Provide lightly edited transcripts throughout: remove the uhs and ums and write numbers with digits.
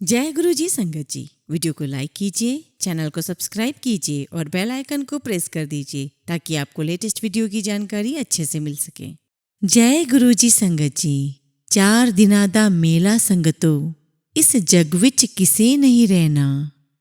जय गुरु जी संगत जी। वीडियो को लाइक कीजिए, चैनल को सब्सक्राइब कीजिए और बेल आइकन को प्रेस कर दीजिए ताकि आपको लेटेस्ट वीडियो की जानकारी अच्छे से मिल सके। जय गुरु जी संगत जी। 4 दिना दा मेला संगतो, इस जग विच किसे नहीं रहना।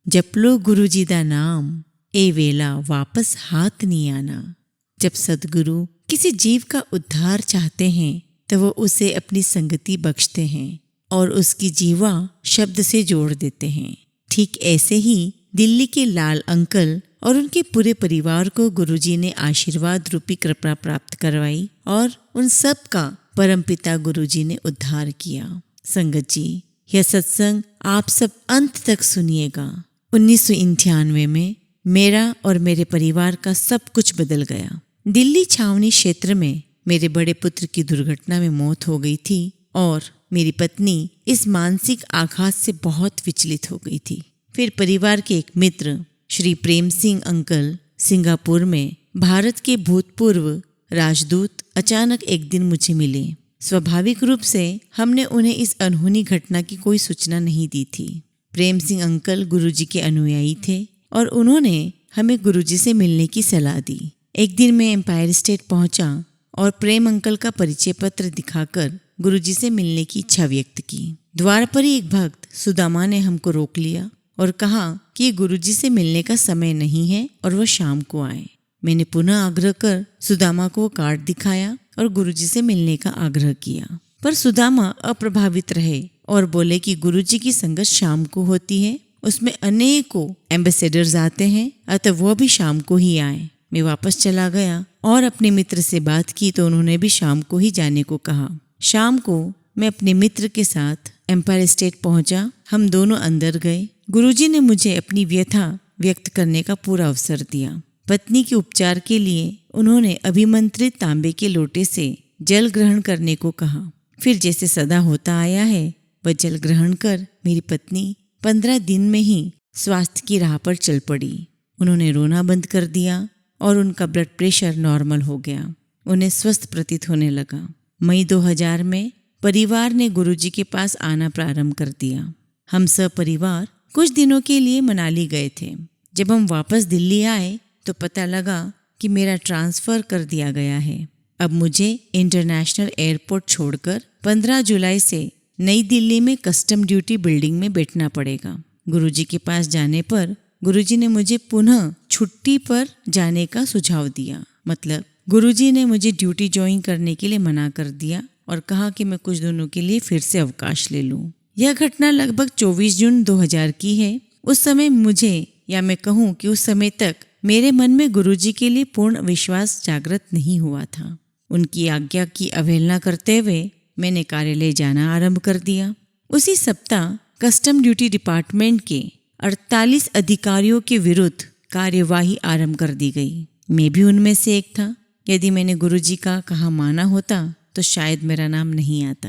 जप लो गुरु जी दा नाम, ए वेला वापस हाथ नहीं आना। जब सदगुरु किसी जीव का उद्धार चाहते हैं तो वो उसे अपनी संगति बख्शते हैं और उसकी जीवा शब्द से जोड़ देते हैं। ठीक ऐसे ही दिल्ली के लाल अंकल और उनके पूरे परिवार को गुरुजी ने आशीर्वाद रूपी कृपा प्राप्त करवाई और उन सब का परमपिता गुरुजी ने उद्धार किया। संगत जी, यह सत्संग आप सब अंत तक सुनिएगा। 1998 में मेरा और मेरे परिवार का सब कुछ बदल गया। दिल्ली छावनी क्षेत्र में मेरे बड़े पुत्र की दुर्घटना में मौत हो गई थी और मेरी पत्नी इस मानसिक आघात से बहुत विचलित हो गई थी। फिर परिवार के एक मित्र श्री प्रेम सिंह अंकल सिंगापुर में भारत के भूतपूर्व राजदूत अचानक एक दिन मुझे मिले। स्वाभाविक रूप से हमने उन्हें इस अनहोनी घटना की कोई सूचना नहीं दी थी। प्रेम सिंह अंकल गुरुजी के अनुयायी थे और उन्होंने हमें गुरुजी से मिलने की सलाह दी। एक दिन मैं एम्पायर स्टेट पहुंचा और प्रेम अंकल का परिचय पत्र दिखाकर गुरुजी से मिलने की इच्छा व्यक्त की। द्वार पर ही एक भक्त सुदामा ने हमको रोक लिया और कहा कि गुरुजी से मिलने का समय नहीं है और वह शाम को आए। मैंने पुनः आग्रह कर सुदामा को वो कार्ड दिखाया और गुरुजी से मिलने का आग्रह किया, पर सुदामा अप्रभावित रहे और बोले कि गुरुजी की संगत शाम को होती है, उसमें अनेकों एम्बेसडर्स आते हैं, अतः वह भी शाम को ही आए। मैं वापस चला गया और अपने मित्र से बात की तो उन्होंने भी शाम को ही जाने को कहा। शाम को मैं अपने मित्र के साथ एम्पायर स्टेट पहुंचा। हम दोनों अंदर गए। गुरुजी ने मुझे अपनी व्यथा व्यक्त करने का पूरा अवसर दिया। पत्नी के उपचार के लिए उन्होंने अभिमंत्रित तांबे के लोटे से जल ग्रहण करने को कहा। फिर जैसे सदा होता आया है, वह जल ग्रहण कर मेरी पत्नी 15 दिन में ही स्वास्थ्य की राह पर चल पड़ी। उन्होंने रोना बंद कर दिया और उनका ब्लड प्रेशर नॉर्मल हो गया। उन्हें स्वस्थ प्रतीत होने लगा। मई 2000 में परिवार ने गुरुजी के पास आना प्रारंभ कर दिया। हम सब परिवार कुछ दिनों के लिए मनाली गए थे। जब हम वापस दिल्ली आए तो पता लगा कि मेरा ट्रांसफ़र कर दिया गया है। अब मुझे इंटरनेशनल एयरपोर्ट छोड़कर 15 जुलाई से नई दिल्ली में कस्टम ड्यूटी बिल्डिंग में बैठना पड़ेगा। गुरुजी के पास जाने पर गुरुजी ने मुझे पुनः छुट्टी पर जाने का सुझाव दिया। मतलब गुरुजी ने मुझे ड्यूटी ज्वाइन करने के लिए मना कर दिया और कहा कि मैं कुछ दिनों के लिए फिर से अवकाश ले लूं। यह घटना लगभग 24 जून 2000 की है। उस समय मुझे, या मैं कहूँ कि उस समय तक मेरे मन में गुरुजी के लिए पूर्ण विश्वास जागृत नहीं हुआ था। उनकी आज्ञा की अवहेलना करते हुए मैंने कार्यालय जाना आरंभ कर दिया। उसी सप्ताह कस्टम ड्यूटी डिपार्टमेंट के 48 अधिकारियों के विरुद्ध कार्यवाही आरंभ कर दी गई। मैं भी उनमें से एक था। यदि मैंने गुरुजी का कहा माना होता तो शायद मेरा नाम नहीं आता।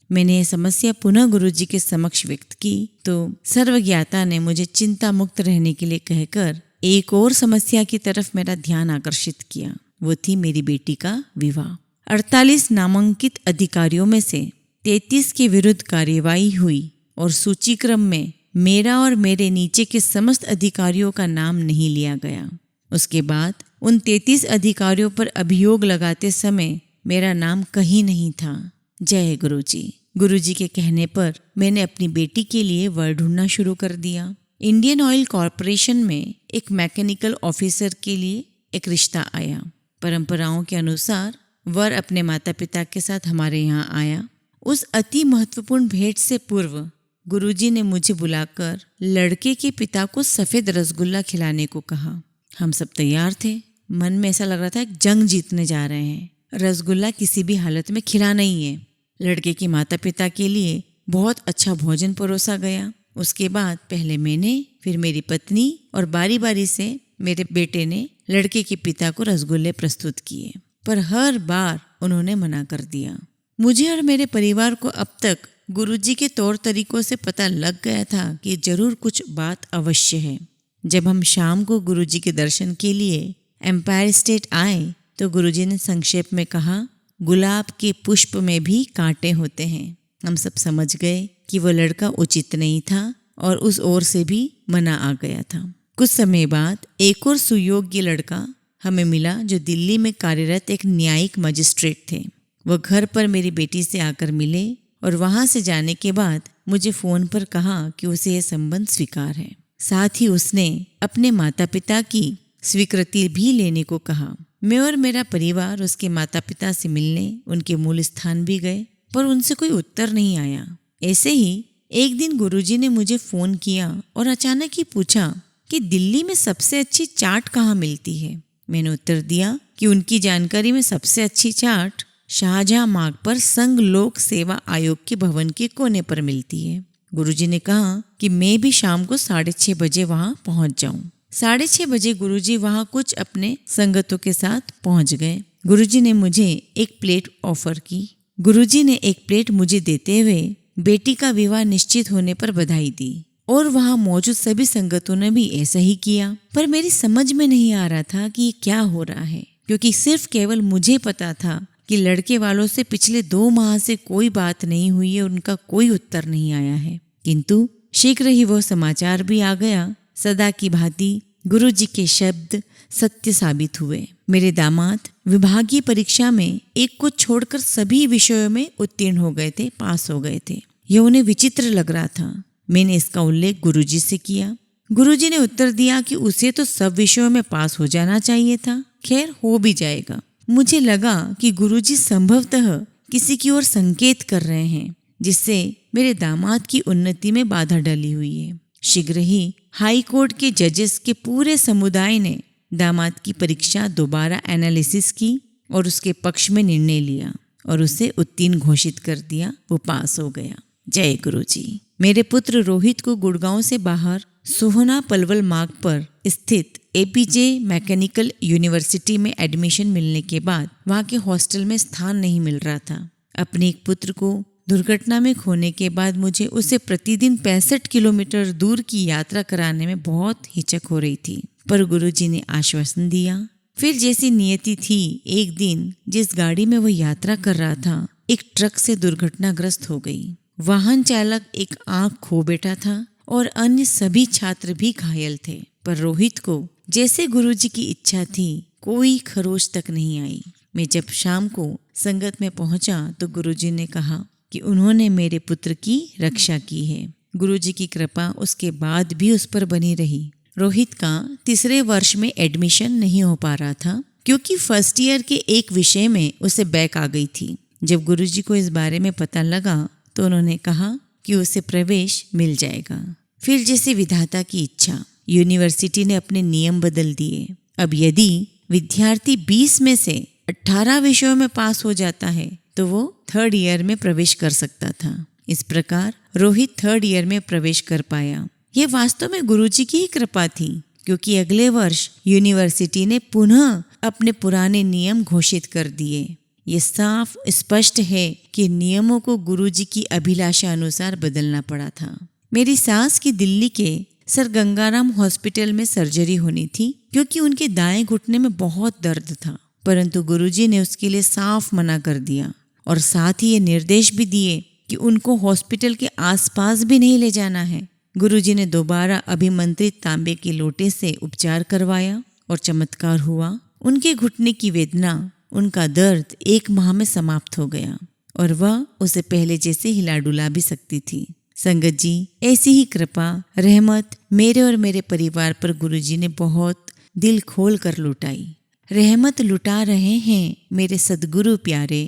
मैंने यह समस्या पुनः गुरुजी के समक्ष व्यक्त की तो सर्वज्ञाता ने मुझे चिंता मुक्त रहने के लिए कहकर एक और समस्या की तरफ मेरा ध्यान आकर्षित किया। वो थी मेरी बेटी का विवाह। 48 नामांकित अधिकारियों में से 33 के विरुद्ध कार्यवाही हुई और सूची क्रम में मेरा और मेरे नीचे के समस्त अधिकारियों का नाम नहीं लिया गया। उसके बाद उन 33 अधिकारियों पर अभियोग लगाते समय मेरा नाम कहीं नहीं था। जय गुरुजी। गुरुजी के कहने पर मैंने अपनी बेटी के लिए वर ढूंढना शुरू कर दिया। इंडियन ऑयल कॉरपोरेशन में एक मैकेनिकल ऑफिसर के लिए एक रिश्ता आया। परंपराओं के अनुसार वर अपने माता पिता के साथ हमारे यहाँ आया। उस अति महत्वपूर्ण भेंट से पूर्व गुरुजी ने मुझे बुलाकर लड़के के पिता को सफ़ेद रसगुल्ला खिलाने को कहा। हम सब तैयार थे। मन में ऐसा लग रहा था कि जंग जीतने जा रहे हैं। रसगुल्ला किसी भी हालत में खिलाना ही है। लड़के के माता पिता के लिए बहुत अच्छा भोजन परोसा गया। उसके बाद पहले मैंने, फिर मेरी पत्नी और बारी बारी से मेरे बेटे ने लड़के के पिता को रसगुल्ले प्रस्तुत किए, पर हर बार उन्होंने मना कर दिया। मुझे और मेरे परिवार को अब तक गुरुजी के तौर तरीकों से पता लग गया था कि जरूर कुछ बात अवश्य है। जब हम शाम को गुरुजी के दर्शन के लिए एम्पायर स्टेट आए तो गुरुजी ने संक्षेप में कहा, गुलाब के पुष्प में भी कांटे होते हैं। हम सब समझ गए कि वो लड़का उचित नहीं था और उस ओर से भी मना आ गया था। कुछ समय बाद एक और सुयोग्य लड़का हमें मिला जो दिल्ली में कार्यरत एक न्यायिक मजिस्ट्रेट थे। वह घर पर मेरी बेटी से आकर मिले और वहां से जाने के बाद मुझे फोन पर कहा कि उसे यह संबंध स्वीकार है। साथ ही उसने अपने माता पिता की स्वीकृति भी लेने को कहा। मैं और मेरा परिवार उसके माता पिता से मिलने उनके मूल स्थान भी गए, पर उनसे कोई उत्तर नहीं आया। ऐसे ही एक दिन गुरुजी ने मुझे फोन किया और अचानक ही पूछा कि दिल्ली में सबसे अच्छी चाट कहाँ मिलती है। मैंने उत्तर दिया कि उनकी जानकारी में सबसे अच्छी चाट शाहजहां मार्ग पर संघ लोक सेवा आयोग के भवन के कोने पर मिलती है। गुरुजी ने कहा कि मैं भी शाम को 6:30 बजे वहां पहुंच जाऊं। 6:30 बजे गुरुजी वहां कुछ अपने संगतों के साथ पहुंच गए। गुरुजी ने मुझे एक प्लेट ऑफर की। गुरुजी ने एक प्लेट मुझे देते हुए बेटी का विवाह निश्चित होने पर बधाई दी और वहां मौजूद सभी संगतों ने भी ऐसा ही किया। पर मेरी समझ में नहीं आ रहा था कि ये क्या हो रहा है, क्योंकि सिर्फ केवल मुझे पता था कि लड़के वालों से पिछले 2 माह से कोई बात नहीं हुई है, उनका कोई उत्तर नहीं आया है। किंतु शीघ्र ही वो समाचार भी आ गया। सदा की भांति गुरुजी के शब्द सत्य साबित हुए। मेरे दामाद विभागीय परीक्षा में एक को छोड़कर सभी विषयों में उत्तीर्ण हो गए थे, पास हो गए थे। यह उन्हें विचित्र लग रहा था। मैंने इसका उल्लेख गुरुजी से किया। गुरुजी ने उत्तर दिया कि उसे तो सब विषयों में पास हो जाना चाहिए था। खैर, हो भी जाएगा। मुझे लगा कि गुरुजी संभवतः किसी की ओर संकेत कर रहे हैं, जिससे मेरे दामाद की उन्नति में बाधा डली हुई है। शीघ्र ही हाई कोर्ट के जजेस के पूरे समुदाय ने दामाद की परीक्षा दोबारा एनालिसिस की और उसके पक्ष में निर्णय लिया और उसे उत्तीर्ण घोषित कर दिया। वो पास हो गया। जय गुरुजी। मेरे पुत्र रोहित को गुड़गांव से बाहर सोहना पलवल मार्ग पर स्थित एपीजे मैकेनिकल यूनिवर्सिटी में एडमिशन मिलने के बाद वहां के हॉस्टल में स्थान नहीं मिल रहा था। अपने एक पुत्र को दुर्घटना में खोने के बाद मुझे उसे प्रतिदिन 65 किलोमीटर दूर की यात्रा कराने में बहुत हिचक हो रही थी, पर गुरुजी ने आश्वासन दिया। फिर जैसी नियति थी, एक दिन जिस गाड़ी में वह यात्रा कर रहा था, एक ट्रक से दुर्घटनाग्रस्त हो गई। वाहन चालक एक आंख खो बैठा था और अन्य सभी छात्र भी घायल थे, पर रोहित को जैसे गुरुजी की इच्छा थी कोई खरोच तक नहीं आई। मैं जब शाम को संगत में पहुंचा तो गुरुजी ने कहा कि उन्होंने मेरे पुत्र की रक्षा की है। गुरुजी की कृपा उसके बाद भी उस पर बनी रही। रोहित का 3रे वर्ष में एडमिशन नहीं हो पा रहा था, क्योंकि फर्स्ट ईयर के एक विषय में उसे बैक आ गई थी। जब गुरुजी को इस बारे में पता लगा तो उन्होंने कहा कि उसे प्रवेश मिल जाएगा। फिर जैसे विधाता की इच्छा, यूनिवर्सिटी ने अपने नियम बदल दिए। अब यदि विद्यार्थी 20 में से 18 विषयों में पास हो जाता है तो वो 3rd ईयर में प्रवेश कर सकता था। इस प्रकार रोहित 3rd ईयर में प्रवेश कर पाया। यह वास्तव में गुरुजी की ही कृपा थी, क्योंकि अगले वर्ष यूनिवर्सिटी ने पुनः अपने पुराने नियम घोषित कर दिए। ये साफ स्पष्ट है कि नियमों को गुरुजी की अभिलाषा अनुसार बदलना पड़ा था। मेरी सास की दिल्ली के सर गंगाराम हॉस्पिटल में सर्जरी होनी थी, क्योंकि उनके दाएं घुटने में बहुत दर्द था, परंतु गुरुजी ने उसके लिए साफ मना कर दिया और साथ ही ये निर्देश भी दिए कि उनको हॉस्पिटल के आसपास भी नहीं ले जाना है। गुरुजी ने दोबारा अभिमंत्रित तांबे के लोटे से उपचार करवाया और चमत्कार हुआ। उनके घुटने की वेदना, उनका दर्द 1 माह में समाप्त हो गया और वह उसे पहले जैसे हिला डुला भी सकती थी। संगत जी, ऐसी ही कृपा रहमत मेरे और मेरे परिवार पर गुरुजी ने बहुत दिल खोल कर लुटाई। रहमत लुटा रहे हैं मेरे सद्गुरु प्यारे,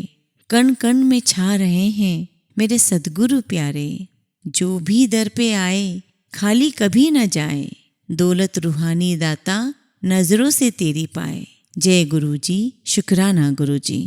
कण कण में छा रहे हैं मेरे सद्गुरु प्यारे। जो भी दर पे आए खाली कभी न जाए, दौलत रूहानी दाता नजरों से तेरी पाए। जय गुरुजी, शुक्राना गुरुजी।